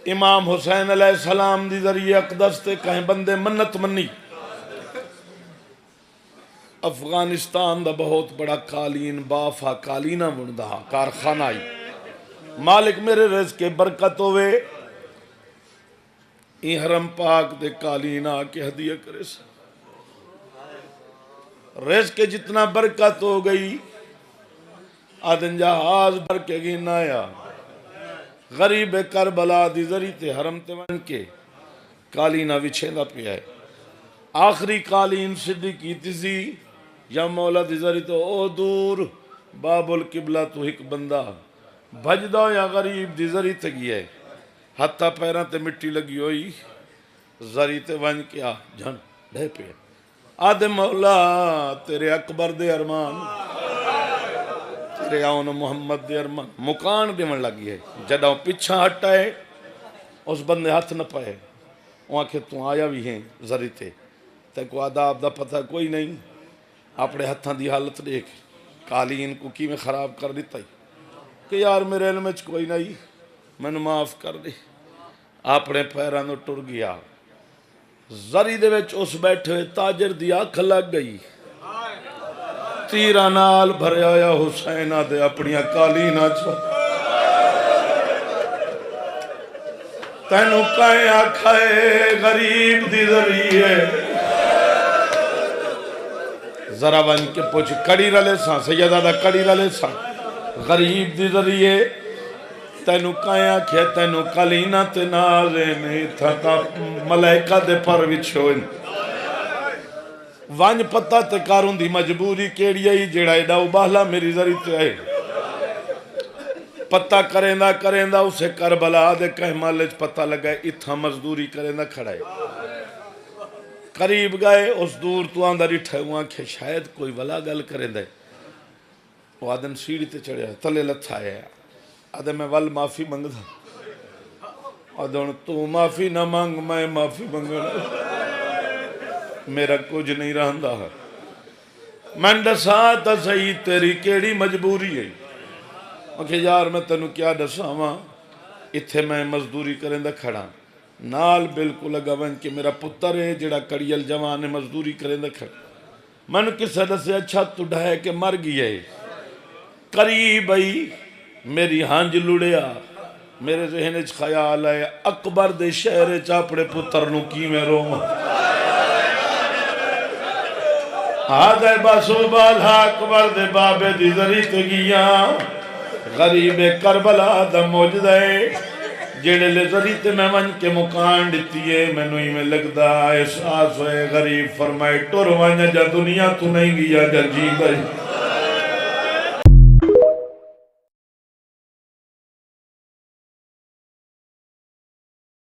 امام حسین علیہ السلام دی ذریعے اقدس تے کہیں بندے منت منی افغانستان دا بہت بڑا قالین بافا قالینہ بندہ کارخانہ آئی مالک میرے رزق کے برکت ہوئے این حرم پاک دے قالین آکے ہدیہ کرے سا رزق کے جتنا برکت ہو گئی آدن جہاز بھر کے گینا آیا غریب کربلا دی ذریعے تے حرم تے ون کے قالینہ وچھیندہ پہ آئے آخری قالین صدیقی تیزی یا مولا دی ذریعے تو او دور باب القبلہ تو ایک بندہ بھج دو یا غریب دی ذریعے تے گیا ہے حتیٰ پیران تے مٹی لگی ہوئی ذریعے تے ون کیا جھن ڈھے پہ آدھے مولا تیرے اکبر دے ارمان تیرے آن محمد دے ارمان مکان دے من لگی ہے جدہ پچھا ہٹا ہے اس بندے ہاتھ نہ پائے وہاں کہ تو آیا بھی ہیں ذریعے تے تے کو آداب دا پتہ کوئی نہیں اپنے ہتھاں دی حالت دیکھ قالین کو کی میں خراب کر دیتا ہی کہ یار میرے علم میں کوئی نہیں میں نے معاف کر دی اپنے پیرانوں ٹر گیا ذریعے دے وچ اس بیٹھے ہوئے تاجر دی آنکھ لگ گئی تیرہ نال بھرے آیا حسینہ دے اپنی قالینہ چھو تینوں کہیں آکھائے غریب دی ذریعے ذرا ون کے پوچھ کڑی رلے ساں سیدہ دا کڑی رلے ساں غریب دی ذریعے تینوں کہیں آکھے تینوں قالینہ تے نازے نہیں تھا تا ملائکہ دے پر وچھوئن وانج پتہ تے کارون دی مجبوری کیڑی آئی جیڑا ایڈا اباہلا میری ذریعے تے آئے پتہ کریندہ اسے کربلا دے کہیں مالج پتہ لگائے اتھا مزدوری کریندہ کھڑائے قریب گئے اس دور تو اندر اٹھے وہاں کہ شاید کوئی ولا گل کریندہ وہ آدم سیڑھی تے چڑھے تلے لتھا ہے آدم میں ول معافی منگ دا آدم تو معافی نہ مانگ میں معافی منگنا میرا کچھ نہیں رہندا ہے میں دسا تا صحیح تیری کیڑی مجبوری ہے کہ یار میں تنو کیا دسا ماں اتھے میں مزدوری کریں دا کھڑا نال بالکل اگوان کہ میرا پتر ہے جڑا کڑیل جوان مزدوری کریں دا کھڑا میں نے کس حد سے اچھا تو ڈھائے کہ مر گیا ہے قریب آئی میری ہانج لڑیا میرے ذہن اچھ خیال ہے اکبر دے شہر چاپڑے پتر نو کی میں رو آدھے باسو بالا اکبر دے بابے دی ذریعے تے گیا غریب کربلا دا موجدہ جیڑے لے ذریعے تے میں ون کے مکان دیتی ہے میں نوئی میں لگدا احساس ہوئے غریب فرمائے ٹور وانجا جا دنیا تو نہیں گیا جا جی گئی